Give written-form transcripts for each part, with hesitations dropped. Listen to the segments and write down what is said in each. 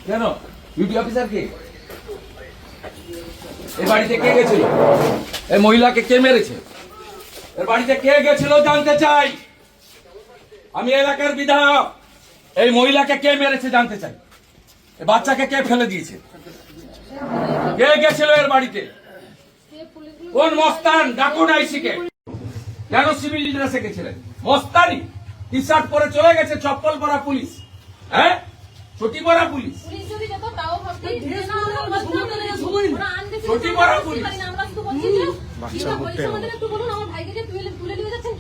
কেন duty officer কে? এই বাড়িতে কে গেছিল? এই মহিলাকে কে মেরেছে? এর বাড়িতে কে গেছিল জানতে চাই। আমি এলাকার বিধায়ক। এই মহিলাকে কে মেরেছে জানতে চাই। এই বাচ্চাকে কে ফেলে দিয়েছে? কে গেছিল এর বাড়িতে? কোন মস্তান? ডাকুন আইসিকে। কেন সিভিল ড্রেসে গেছিলেন? মস্তানি টি শার্ট পরে চলে গেছে, চপ্পল পরা পুলিশ, হ্যাঁ ছুটি পরা পুলিশ, ছুটি পরা পুলিশ,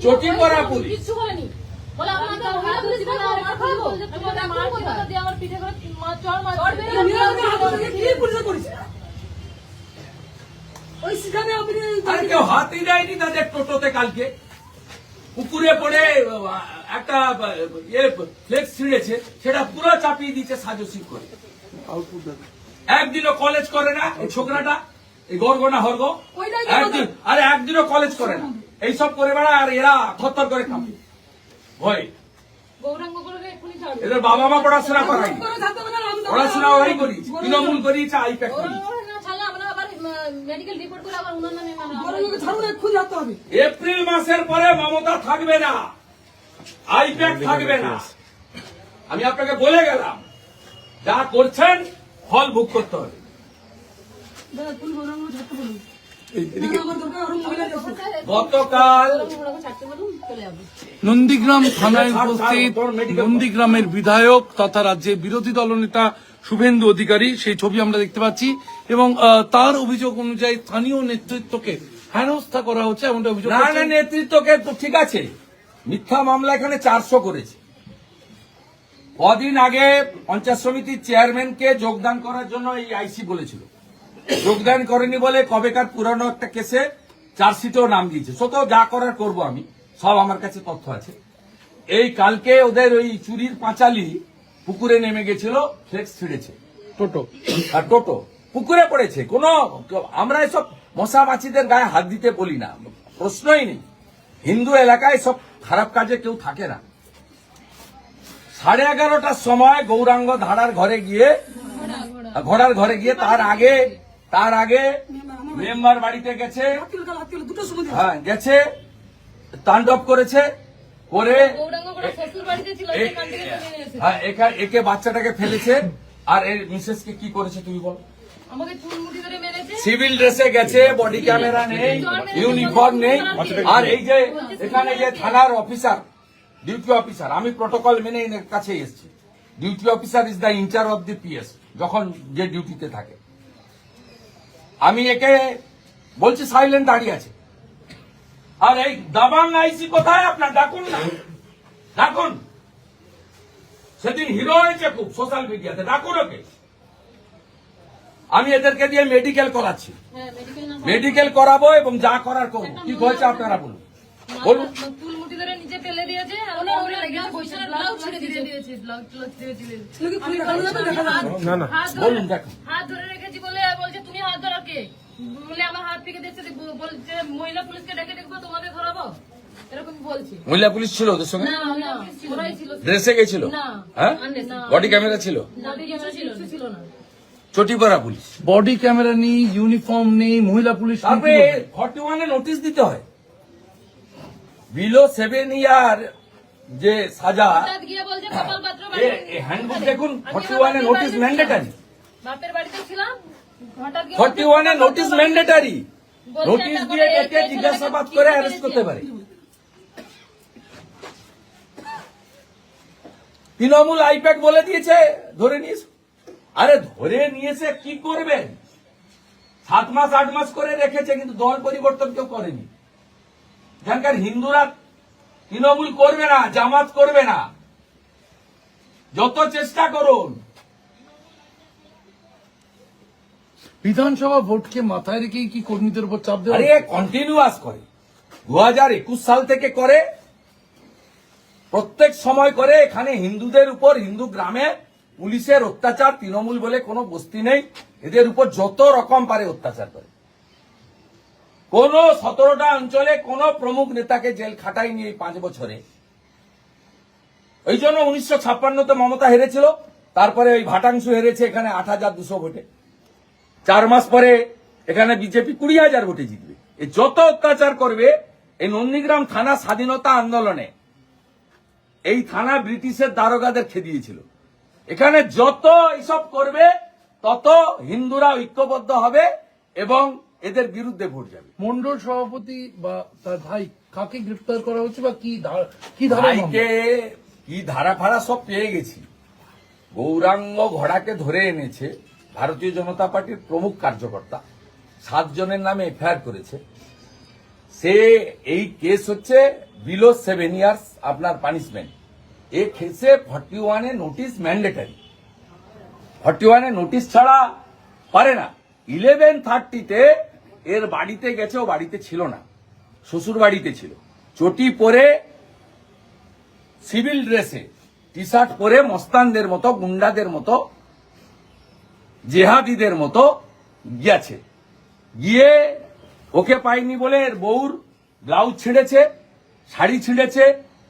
ছুটি পরা পুলিশ। আর কেউ হাতই দেয়নি তাদের টোটোতে। কালকে পুকুরে পড়ে একটা ফ্লেক্স ছিঁড়েছে, সেটা পুরো চাপিয়ে দিয়েছে সাজসিং করে। একদিনও কলেজ করে না এই ছোকরাটা, এই গর্গনা হর্গ। একদিনও কলেজ করে না, এইসব করে বেড়ায়। আর এরা থরথর করে কাঁপে ভয়। এদের বাবা মা পড়াশোনা করায়নি, পড়াশোনা ওরাই করিয়েছে, তৃণমূল করিয়েছে, আইপ্যাক করিয়েছে। এপ্রিল মাসের পরে মমতা থাকবে না, আইপ্যাক থাকবে না। আমি আপনাকে বলে গেলাম, যা করছেন ফল ভোগ করতে হবে। গতকাল নন্দীগ্রাম থানায় উপস্থিত নন্দীগ্রামের বিধায়ক তথা রাজ্যের বিরোধী দলনেতা শুভেন্দু অধিকারী, সেই ছবি আমরা দেখতে পাচ্ছি। এবং তার অভিযোগ অনুযায়ী স্থানীয় নেতৃত্বকে হেনস্থা করা হচ্ছে এমনটা অভিযোগ। না, নেতৃত্বকে তো ঠিক আছে, মিথ্যা মামলা এখানে 400 করেছে। কদিন আগে পঞ্চায়েত সমিতির চেয়ারম্যানকে যোগদান করার জন্য এই আইসি বলেছিল, যোগদান করেনি বলে কবেকার পুরানো একটা কেসে চার্জশিটেও নাম দিয়েছে। সত যা করার করব আমি, সব আমার কাছে তথ্য আছে। এই কালকে ওদের ওই চুরির পাঁচালি পুকুরে নেমে গেছিল, ফ্লেক্স ছিঁড়েছে, টোটো পুকুরে পড়েছে। আমরা এসব মশা মাছিদের গায়ে হাত দিতে বলি না, প্রশ্নই নেই। হিন্দু এলাকায় সব খারাপ কাজে কেউ থাকে না। 11:30টার সময় গৌরাঙ্গ ঘোড়ার ঘরে গিয়ে তার আগে মেম্বার বাড়িতে গেছে, হ্যাঁ গেছে, তাণ্ডব করেছে, করে একে বাচ্চাটাকে ফেলেছে। আর এর মিসেসকে কি করেছে তুমি বল? সিভিল ড্রেসে গেছে, বডি ক্যামেরা নেই, ইউনিফর্ম নেই। আর এই যে এখানে যে থানার অফিসার, ডিউটি অফিসার, আমি প্রটোকল মেনে এর কাছে এসেছি। Duty officer is the in charge of the PS, যখন যে ডিউটিতে থাকে। আমি একে বলছি সাইলেন্ট দাঁড়িয়ে আছে। আর এই দাবাং আইসি কোথায় আপনার? ডাকুন না, ডাকুন। সেদিন হিরো হয়েছে খুব সোশ্যাল মিডিয়াতে, ডাকুন ওকে। আমি এদেরকে দিয়ে মেডিকেল করাচ্ছি, মেডিকেল করাবো এবং যা করার করবো। কি হয়েছে আপনারা বলুন, বলুন। বলুন, দেখুন। হাত ধরে রেখেছি বলে বলছে তুমি হাত ধরো কে? বলে আমার হাত থেকে দেখছে, বলছে মহিলা পুলিশকে ডেকে দেখবো, তোমাদের ধরাবো, এরকম বলছে। মহিলা পুলিশ ছিল ওদের সঙ্গে? ওরাই ছিল। ড্রেসে গেছিল? হ্যাঁ, বডি ক্যামেরা ছিল? ছিল না। চটিপাড়া পুলিশ, বডি ক্যামেরা নেই, ইউনিফর্ম নেই, মহিলা পুলিশ। তারপরে 41-এ নোটিশ দিতে হয়। বিলো 7 ইয়ার যে সাজা, হ্যান্ডবুক দেখুন, 41-এ নোটিশ ম্যান্ডেটারি। বাপের বাড়িতে ছিলাম, 41-এ নোটিশ ম্যান্ডেটারি। নোটিশ দিয়ে ডেকে জিজ্ঞাসাবাদ করে অ্যারেস্ট করতে পারে। তৃণমূল আইপ্যাক বলে দিয়েছে ধরে নিয়েছে। আরে ধরে নিয়েছে কি করবেন? 7 মাস 8 মাস করে রেখেছে, কিন্তু দল পরিবর্তন কেউ করেনি। এখানকার হিন্দুরা তৃণমূল করবে না, জামাত করবে না, যত চেষ্টা করুন। বিধানসভা ভোটকে মাথায় রেখেই কি কর্মীদের উপর চাপ দেওয়া? আরে কন্টিনিউয়াস করে, 2021 সাল থেকে করে, প্রত্যেক সময় করে। এখানে হিন্দুদের উপর, হিন্দু গ্রামে পুলিশের অত্যাচার, তৃণমূল বলে কোনো বস্তি নেই, এদের উপর যত রকম পারে অত্যাচার করে। কোন 17টা অঞ্চলে কোন প্রমুখ নেতাকে জেল খাটায়নি এই 5 বছরে। ওই জন্য 1956-তে মমতা হেরেছিল, তারপরে ওই ভাটাংশু হেরেছে এখানে 8,200 ভোটে। 4 মাস পরে এখানে বিজেপি 20,000 ভোটে জিতবে। এই যত অত্যাচার করবে, এই নন্দীগ্রাম থানা স্বাধীনতা আন্দোলনে এই থানা ব্রিটিশের দারোগাদের খেদিয়েছিল। এখানে যত এইসব করবে তত হিন্দুরা ঐক্যবদ্ধ হবে এবং এদের বিরুদ্ধে ভোট যাবে। মন্ডল সভাপতি বা তার ভাই কাকে গ্রেফতার করা হচ্ছে বা কি ধারা ভাইকে কি ধারা ফাড়া সব পেয়ে গেছি। গৌরাঙ্গ ঘোড়াকে ধরে এনেছে ভারতীয় জনতা পার্টির প্রমুখ কার্যকর্তা, 7 জনের নামে এফআইআর করেছে। সে এই কেস হচ্ছে বিলো 7 ইয়ার্স আপনার পানিশমেন্ট। এই কেসে 41 নোটিশ ম্যান্ডেটারি। 41 নোটিশ ছাড়া পারে না। 11:30-তে এর বাড়িতে গেছে, ও বাড়িতে ছিল না, শ্বশুর বাড়িতে ছিল। চটি পরে সিভিল ড্রেসে টি শার্ট পরে মস্তানদের মতো, গুন্ডাদের মতো, জেহাদিদের মতো গিয়েছে। গিয়ে ওকে পাইনি বলে এর বউর ব্লাউজ ছিঁড়েছে, শাড়ি ছিঁড়েছে,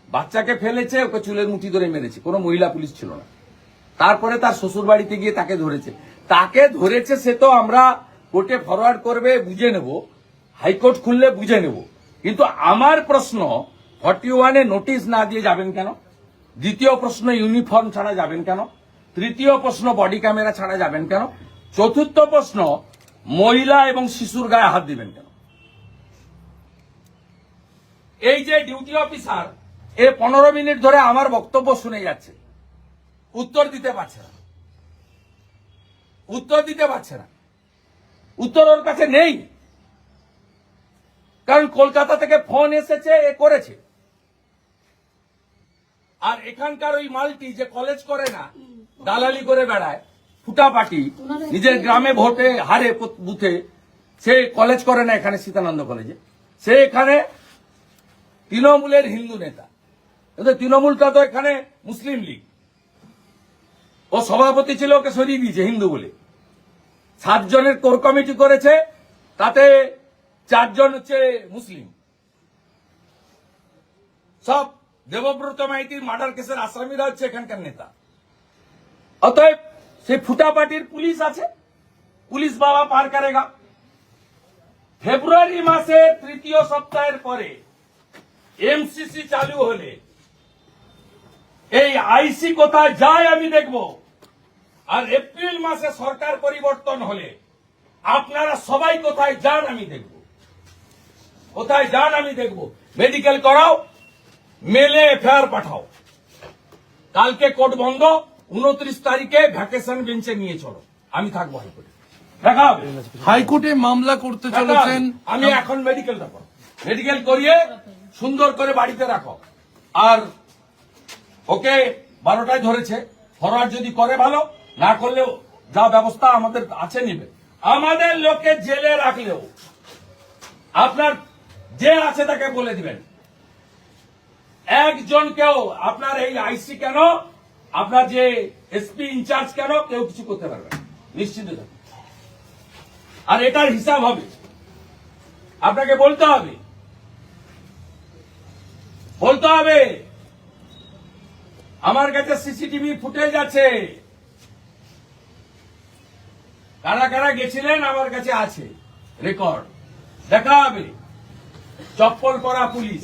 বাচ্চাকে ফেলেছে, ওকে চুলের মুঠি ধরে মেরেছে। কোনো মহিলা পুলিশ ছিল না। তারপরে তার শ্বশুর বাড়িতে গিয়ে তাকে ধরেছে। তাকে ধরেছে সে তো আমরা কোর্টে ফরওয়ার্ড করবে, বুঝে নেব, হাইকোর্ট খুললে বুঝে নেব। কিন্তু আমার প্রশ্ন, 41 নোটিশ না দিয়ে যাবেন কেন? দ্বিতীয় প্রশ্ন, ইউনিফর্ম ছাড়া যাবেন কেন? তৃতীয় প্রশ্ন, বডি ক্যামেরা ছাড়া যাবেন কেন? চতুর্থ প্রশ্ন, মহিলা এবং শিশুর গায়ে হাত দিবেন কেন? এই যে ডিউটি অফিসার, এ 15 মিনিট ধরে আমার বক্তব্য শুনে যাচ্ছে, উত্তর দিতে পারছে না, উত্তর দিতে পারছে না। উত্তর ওর কাছে নেই, কারণ কলকাতা থেকে ফোন এসেছে, এ করেছে। আর এখানকার ওই মালটি যে কলেজ করে না, দালালি করে বেড়ায়, ফুটাপাটি, নিজের গ্রামে ভোটে হারে বুথে, সে কলেজ করে না এখানে সীতানন্দ কলেজে। সে এখানে তৃণমূলের হিন্দু নেতা, কিন্তু তৃণমূলটা তো এখানে মুসলিম লীগ। ও সভাপতি ছিল, ওকে সরিয়ে দিয়েছে হিন্দু বলে। 7 জনের কোর কমিটি করেছে, তাতে 4 জন হচ্ছে মুসলিম। সব দেবব্রত মাইতির মার্ডার কেসের আসামিরা হচ্ছে এখানকার নেতা। অতএব সেই ফুটাপাটির পুলিশ আছে, পুলিশ বাবা পার করেগা। ফেব্রুয়ারি মাসের 3য় সপ্তাহের পরে এমসিসি চালু হলে এই আইসি কোথায় যায় আমি দেখব। আর এপ্রিল মাসে সরকার পরিবর্তন হলে আপনারা সবাই কোথায় যান আমি দেখব, কোথায় যান আমি দেখব। মেডিকেল করাও, মেলে এফআইআর পাঠাও। কালকে কোর্ট বন্ধ, 29 তারিখে ভ্যাকেশন বেঞ্চে নিয়ে চলো, আমি থাকবো হাইকোর্টে, দেখা হবে। হাইকোর্টে মামলা করতে চলেছেন, আমি এখন মেডিকেলটা করো, মেডিকেল করিয়ে সুন্দর করে বাড়িতে রাখো। আর ওকে 12টায় ধরেছে, ফরওয়ার্ড যদি করে ভালো, না করলেও যা ব্যবস্থা আমাদের আছে নিবে। আমাদের লোককে জেলে রাখলেও আপনার যে আছে তাকে বলে দিবেন, একজনকেও আপনার এই আইসি কেন, আপনার যে এসপি ইনচার্জ কেন, কেউ কিছু করতে পারবে না, নিশ্চিত থাকুন। আর এটার হিসাব হবে, আপনাকে বলতে হবে, বলতে হবে। আমার কাছে সিসিটিভি ফুটেজ আছে, কারা কারা গেছিলেন আমার কাছে আছে রেকর্ড, দেখা হবে। চপ্পল পরা পুলিশ,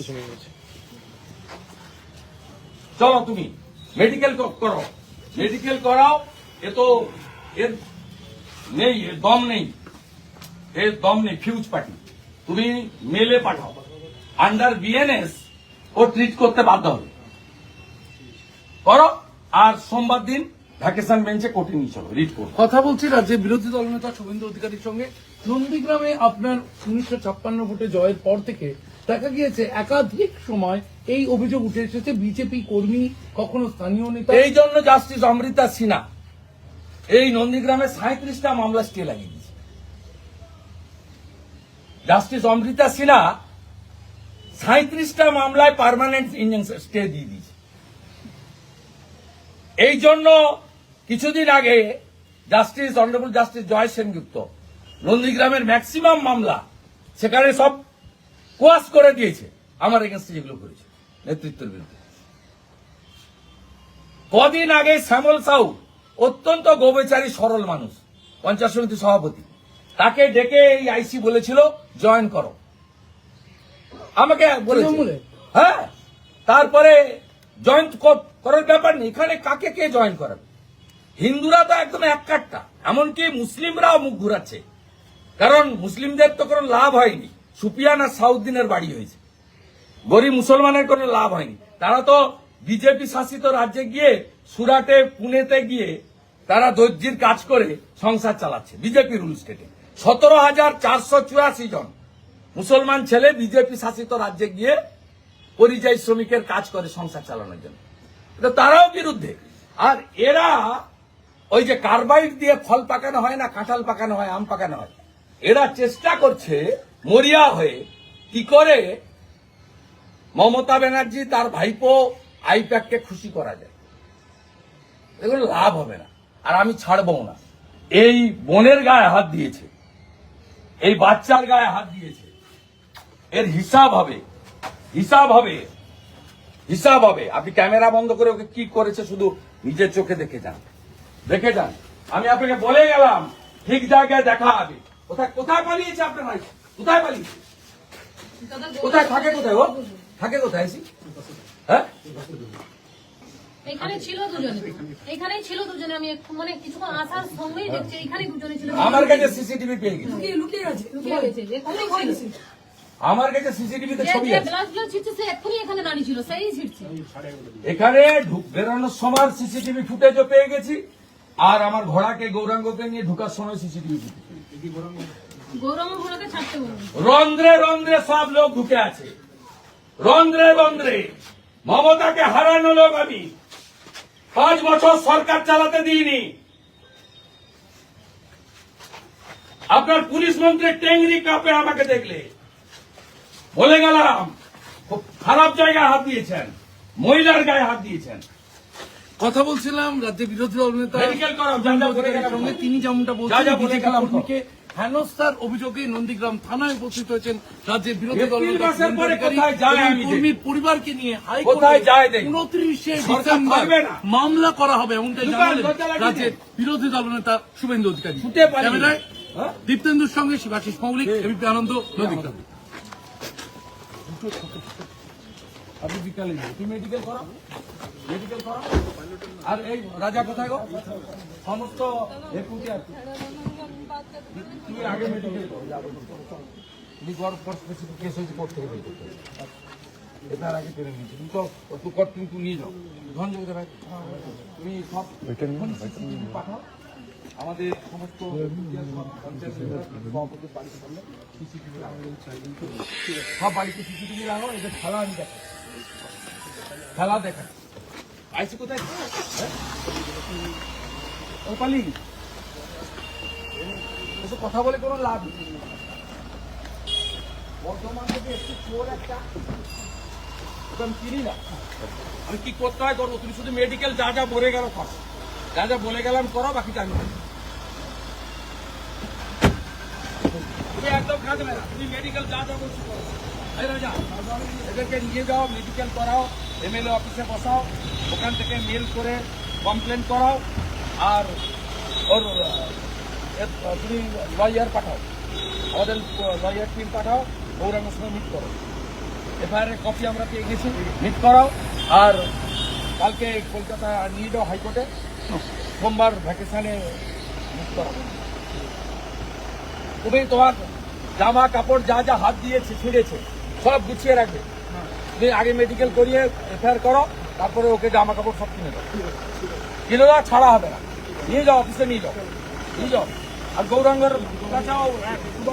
চলো তুমি মেডিকেল করো, মেডিকেল করাও। এ তো এর নেই, এর দম নেই, এর দম নেই, ফিউজ পার্টি। তুমি মেলে পাঠাও, আন্ডার বিএনএস ও ট্রিট করতে বাধ্য হবে, করো। আর সোমবার দিন ভ্যাকেশন বেঞ্চে কোর্টে নিয়ে চলো, রিট করো। কথা বলছি রাজ্যের বিরোধী দলনেতা শুভেন্দু অধিকারীর সঙ্গে। নন্দীগ্রামে আপনার 1956 ভোটে জয়ের পর থেকে দেখা গিয়েছে একাধিক সময় এই অভিযোগ উঠে এসেছে, বিজেপি কর্মী, কখনো স্থানীয় নেতা। এই জন্য জাস্টিস অমৃতা সিনহা এই নন্দীগ্রামে 37টা মামলা স্টে লাগিয়ে দিয়েছে। জাস্টিস অমৃতা সিনহা 37টা মামলায় পার্মানেন্ট ইনজাংশন স্টে দিয়ে দিয়েছে। এই জন্য কিছুদিন আগে অনারেবল জাস্টিস জয় সেনগুপ্ত নন্দীগ্রামের ম্যাক্সিমাম মামলা সেখানে সব কোয়াশ করে দিয়েছে, আমার এগেন্স্টে যেগুলো করেছে নেতৃত্বের বিরুদ্ধে। কদিন আগে শ্যামল সাউ অত্যন্ত গোবেচারী সরল মানুষ, পঞ্চায়েত সমিতি সভাপতি। তাকে ডেকে এই আইসি বলেছিল জয়েন করো, আমাকে বলেছিল। হ্যাঁ, তারপরে জয়েন করার ব্যাপার নেই, এখানে কাকে কে জয়েন করাবে? হিন্দুরা তো একদম এক কাট্টা, এমনকি মুসলিমরাও মুখ ঘুরাচ্ছে, কারণ মুসলিমদের তো কোনো লাভ হয়নি। সুপিয়ান আর সাউদ্দিনের বাড়ি হয়েছে, গরিব মুসলমানের কোনো লাভ হয়নি। তারা তো বিজেপি শাসিত রাজ্যে গিয়ে, সুরাটে পুনেতে গিয়ে তারা দর্জির কাজ করে সংসার চালাচ্ছে বিজেপি রুল স্টেটে। 17,484 জন মুসলমান ছেলে বিজেপি শাসিত রাজ্যে গিয়ে পরিযায়ী শ্রমিকের কাজ করে সংসার চালানোর জন্য। এটা তারাও বিরুদ্ধে। আর এরা ওই যে কার্বাইড দিয়ে ফল পাকানো হয় না, কাঁঠাল পাকানো হয়, আম পাকানো হয়, এরা চেষ্টা করছে মরিয়া হয়ে কি করে মমতা ব্যানার্জি তার ভাইপো আইপ্যাককে খুশি করা যায়। এগুলো লাভ হবে না, আর আমি ছাড়বো না। এই বোনের গায়ে হাত দিয়েছে, এই বাচ্চার গায়ে হাত দিয়েছে, এর হিসাব হবে, হিসাব হবে, হিসাব হবে। আপনি ক্যামেরা বন্ধ করে ওকে কি করেছে শুধু নিজের চোখে দেখে যান, দেখে যান। আমি আপনাকে বলে গেলাম ঠিক জায়গায় দেখা হবে। কোথায় কোথায় পালিয়েছে আপনার ভাই? কোথায় পালিয়েছে? কোথায় থাকে? কোথায় ও থাকে? কোথায় এসি? হ্যাঁ, এখানে ছিল দুজনে, এখানেই ছিল দুজনে। আমি মানে কিছুক্ষণ আসার সঙ্গেই দেখছি এখানে দুজনে ছিল। আমার কাছে সিসিটিভি পেয়ে গেছি, লুকিয়ে গেছে, এখানেই ছিল। আমার কাছে সিসিটিভিতে ছবি যে আছে। ব্লাড ছিটছে সে এক্ষুনি এখানে দাঁড়িয়ে ছিল, সেই ছিটছে। এখানে বেরোনোর সময় সিসিটিভি ফুটেজও পেয়ে গেছি, আর আমার ঘোড়াকে গৌরাঙ্গকে নিয়ে ঢুকার সময় সিসিটিভি ফুটেজ। গৌরঙ্গ ঘোড়াকে ছাড়তে বলুন। রন্ধ্রে রন্ধ্রে সব লোক ঢুকে আছে, রন্ধ্রে রন্ধ্রে। মমতাকে হারানো লোক আমি 5 বছর সরকার চালাতে দিইনি। আপনার পুলিশ মন্ত্রী টেংরি কাপে আমাকে দেখলে বলে গেলাম, খুব খারাপ জায়গায় হাত দিয়েছেন, মহিলার গায়ে হাত দিয়েছেন। কথা বলছিলাম রাজ্যের বিরোধী দল নেতা মেডিকেল করাও, যা যা বলে গেলাম। সঙ্গে তিনি যেমনটা যা বলছেন যা বলে বিজেপি গেলাম। কর্মীকে হেনস্থার অভিযোগে নন্দীগ্রাম থানায় উপস্থিত হয়েছেন রাজ্যের বিরোধী দল এপ্রিল নেতা মাসের শুভেন্দু পরে অধিকারী কোথায় যায় এবং আমি দেখি। কর্মীর পরিবারকে নিয়ে কোথায় যায় হাইকোর্টে দেখি। 29শে সরকার ডিসেম্বর থাকবে না। মামলা করা হবে এমনটাই দোকান জানালেন দরজা লাগিয়ে রাজ্যের বিরোধী দল নেতা শুভেন্দু অধিকারী। ছুটে পালিয়ে। ক্যামেরায় হ্যাঁ? দীপ্তেন্দুর সঙ্গে শিবাশিস মৌলিক, এবিপি আনন্দ, নন্দীগ্রাম। আপনি বিকালে যান, তুমি মেডিকেল করো, মেডিকেল করো। আর এই রাজা কোথায় গো? সমস্ত একুটি আছে, তুমি আগে মেডিকেল করো, যাবো। তুমি গড় স্পেসিফিক কেস হয়েছে কোর্ট থেকে বের করতে হবে। এটার আগে টেনে নিয়েছি, তুমি তো একটু কট কিন্তু নিয়ে যাও। ধনঞ্জয় কোথায় ভাই? তুমি সব CCTV পাঠাও আমাদের সমস্ত পঞ্চায়েত সভাপতির বাড়িতে পারলে CCTV লাগাও, সব বাড়িতে CCTV লাগাও। এদের খেলা আমি দেখাই, খেলা দেখা। আইসি কোথায়? ও পালি, এসব কথা বলে কোনো লাভ নেই। বর্তমান থেকে একটু চোর একটা, ওটা আমি চিনি না। আমি কি করতে হয় করবো, তুমি শুধু মেডিকেল যা যা বলে গেল করো, যা যা বলে গেলাম করো, বাকি জানি না। তুমি একদম কাঁদবে না, তুমি মেডিকেল যা যা বলছো করো। এই রাজা, এদেরকে নিয়ে যাও, মেডিকেল করাও, MLA অফিসে বসাও, ওখান থেকে মেল করে কমপ্লেন করাও, আর ওর তুমি লয়ার পাঠাও, আমাদের লয়ার টিম পাঠাও, গৌরাঙ্গের সঙ্গে মিট করো। FIR এর কপি আমরা পেয়ে গেছি, মিট করাও। আর কালকে কলকাতা নিয়ে যাও হাইকোর্টে, সোমবার ভ্যাকেশনে মিট করাও। তুমি তোমার জামা কাপড় যা যা হাত দিয়েছে ছিঁড়েছে সব গুছিয়ে রাখবে। তুমি আগে মেডিকেল করিয়ে FIR করো, তারপরে ওকে জামা কাপড় সব কিনে দাও, কিনে দাও, ছাড়া হবে না। নিয়ে যাও, অফিসে নিয়ে যাও, নিয়ে যাও। আর গৌরাঙ্গের কাছেও